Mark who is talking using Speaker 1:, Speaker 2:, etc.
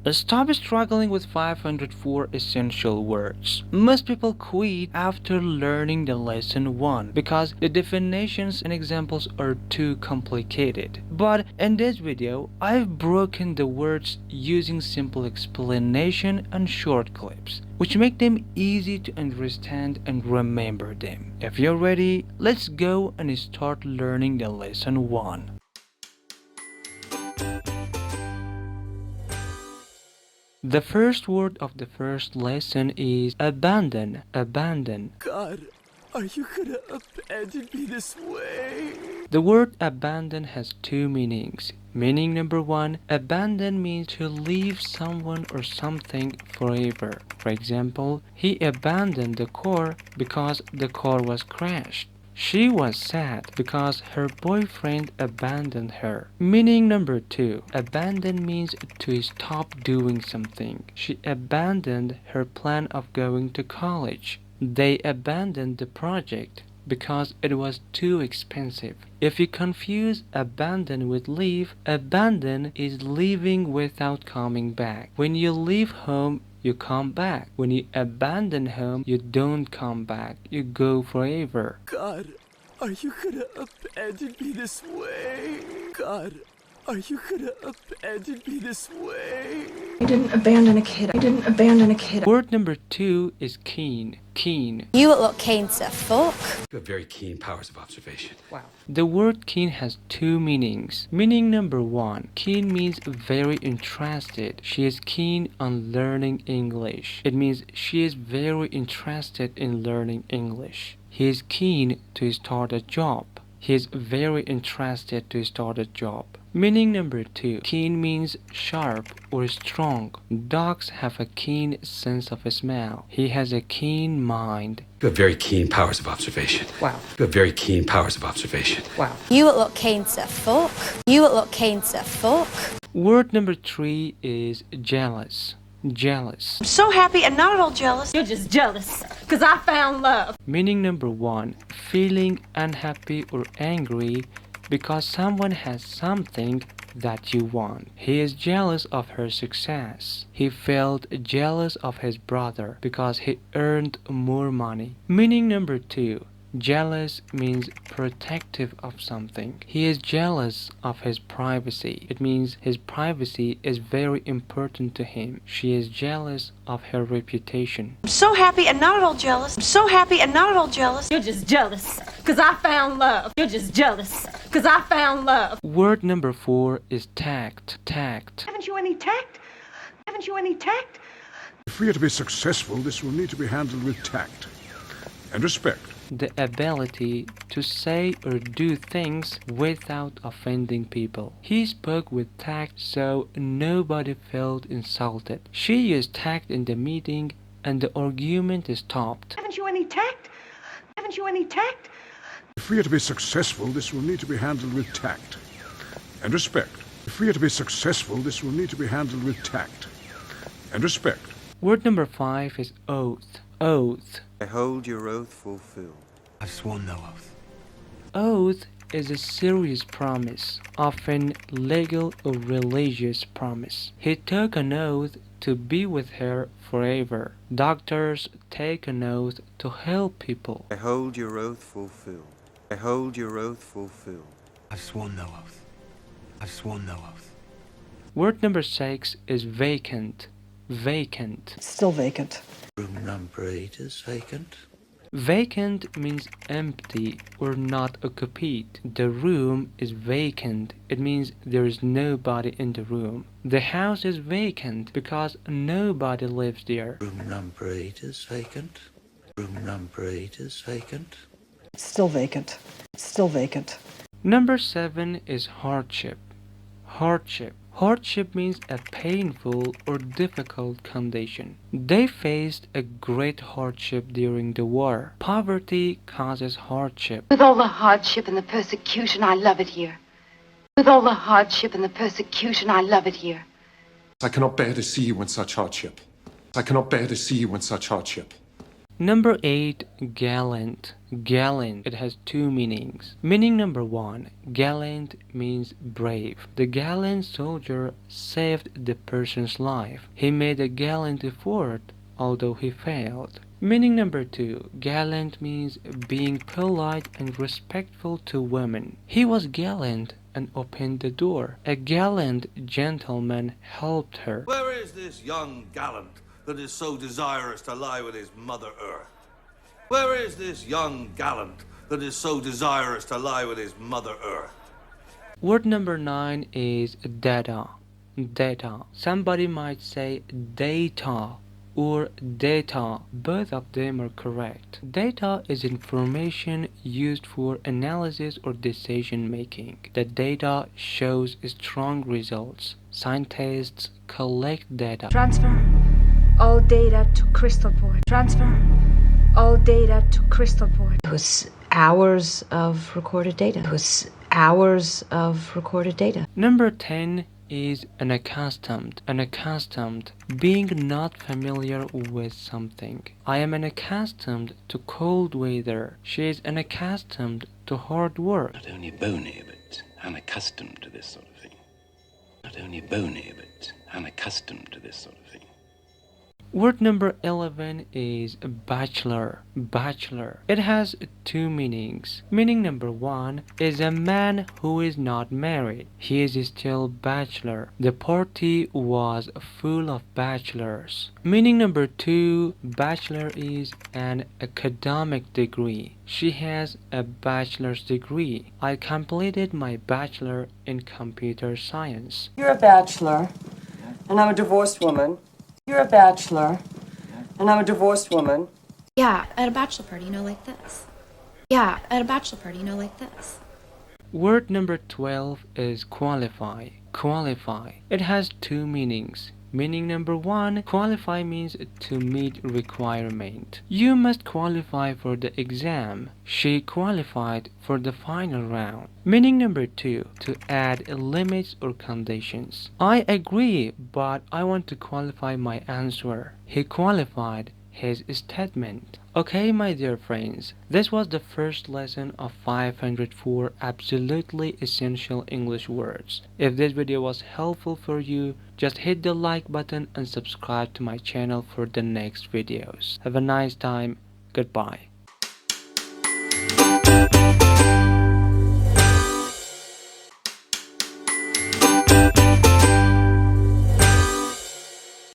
Speaker 1: Stop struggling with 504 essential words. Most people quit after learning the lesson 1 because the definitions and examples are too complicated. But in this video, I've broken the words using simple explanation and short clips, which make them easy to understand and remember them. If you're ready, let's go and start learning the lesson 1. The first word of the first lesson is abandon. Abandon.
Speaker 2: God, are you gonna abandon me this way?
Speaker 1: The word abandon has two meanings. Meaning number 1, abandon means to leave someone or something forever. For example, he abandoned the car because the car was crashed. She was sad because her boyfriend abandoned her. Meaning number 2, abandon means to stop doing something. She abandoned her plan of going to college. They abandoned the project because it was too expensive. If you confuse abandon with leave, abandon is leaving without coming back. When you leave home, you come back. When you abandon home, you don't come back. You go forever.
Speaker 2: God, are you gonna abandon me this way? God, are you gonna abandon me this way?
Speaker 3: I didn't abandon a kid. I didn't abandon a kid.
Speaker 1: Word number 2 is keen. Keen.
Speaker 4: You look keen to fuck.
Speaker 2: You have very keen powers of observation.
Speaker 1: Wow. The word keen has two meanings. Meaning number 1, keen means very interested. She is keen on learning English. It means she is very interested in learning English. He is keen to start a job. He is very interested to start a job. Meaning number 2, keen means sharp or strong. Dogs have a keen sense of smell. He has a keen mind.
Speaker 2: You have very keen powers of observation.
Speaker 1: Wow.
Speaker 2: You have very keen powers of observation.
Speaker 1: Wow.
Speaker 4: You look keen to fuck. You look keen to fuck.
Speaker 1: Word number 3 is jealous. Jealous.
Speaker 3: I'm so happy and not at all jealous.
Speaker 5: You're just jealous, because I found love.
Speaker 1: Meaning number 1, feeling unhappy or angry because someone has something that you want. He is jealous of her success. He felt jealous of his brother because he earned more money. Meaning number 2, jealous means protective of something. He is jealous of his privacy. It means his privacy is very important to him. She is jealous of her reputation.
Speaker 3: I'm so happy and not at all jealous. I'm so happy and not at all jealous.
Speaker 5: You're just jealous, because I found love. You're just jealous, because I found love.
Speaker 1: Word number 4 is tact. Tact.
Speaker 3: Haven't you any tact? Haven't you any tact?
Speaker 6: If we are to be successful, this will need to be handled with tact and respect.
Speaker 1: The ability to say or do things without offending people. He spoke with tact so nobody felt insulted. She used tact in the meeting and the argument stopped.
Speaker 3: Haven't you any tact? Haven't you any tact?
Speaker 6: If we are to be successful, this will need to be handled with tact and respect. If we are to be successful, this will need to be handled with tact and respect.
Speaker 1: Word number 5 is oath. Oath.
Speaker 7: I hold your oath fulfilled.
Speaker 2: I've sworn no oath.
Speaker 1: Oath is a serious promise, often legal or religious promise. He took an oath to be with her forever. Doctors take an oath to help people.
Speaker 7: I hold your oath fulfilled. I hold your oath fulfilled.
Speaker 2: I've sworn no oath. I've sworn no oath.
Speaker 1: Word number 6 is vacant. Vacant.
Speaker 3: Still vacant.
Speaker 7: Room number 8 is vacant.
Speaker 1: Vacant means empty or not occupied. The room is vacant. It means there is nobody in the room. The house is vacant because nobody lives there.
Speaker 7: Room number 8 is vacant. Room number 8 is vacant.
Speaker 3: Still vacant. Still vacant.
Speaker 1: Number 7 is hardship. Hardship. Hardship means a painful or difficult condition. They faced a great hardship during the war. Poverty causes hardship.
Speaker 8: With all the hardship and the persecution, I love it here. With all the hardship and the persecution, I love it here.
Speaker 9: I cannot bear to see you in such hardship. I cannot bear to see you in such hardship.
Speaker 1: Number 8, gallant. Gallant. It has two meanings. Meaning number one, gallant means brave. The gallant soldier saved the person's life. He made a gallant effort, although he failed. Meaning number two, gallant means being polite and respectful to women. He was gallant and opened the door. A gallant gentleman helped her.
Speaker 7: Where is this young gallant that is so desirous to lie with his mother earth? Where is this young gallant that is so desirous to lie with his mother earth?
Speaker 1: Word number 9 is data. Data. Somebody might say data or data. Both of them are correct. Data is information used for analysis or decision making. The data shows strong results. Scientists collect data.
Speaker 10: Transfer all data to crystal point. Transfer all data to crystal point.
Speaker 11: It was hours of recorded data. It was hours of recorded data.
Speaker 1: Number 10 is unaccustomed. Unaccustomed, being not familiar with something. I am unaccustomed to cold weather. She is unaccustomed to hard work.
Speaker 12: Not only bony, but unaccustomed to this sort of thing. Not only bony, but unaccustomed to this sort of thing.
Speaker 1: Word number 11 is bachelor. Bachelor. It has two meanings. Meaning number one is a man who is not married. He is still bachelor. The party was full of bachelors. Meaning number two, bachelor is an academic degree. She has a bachelor's degree. I completed my bachelor in computer science.
Speaker 13: You're a bachelor, and I'm a divorced woman. You're a bachelor, and I'm a divorced woman.
Speaker 4: Yeah, at a bachelor party, like this. Yeah, at a bachelor party, like this.
Speaker 1: Word number 12 is qualify. Qualify. It has two meanings. Meaning number one, qualify means to meet requirement. You must qualify for the exam. She qualified for the final round. Meaning number two, to add limits or conditions. I agree, but I want to qualify my answer. He qualified his statement. Okay, my dear friends, this was the first lesson of 504 absolutely essential English words. If this video was helpful for you, just hit the like button and subscribe to my channel for the next videos. Have a nice time. Goodbye.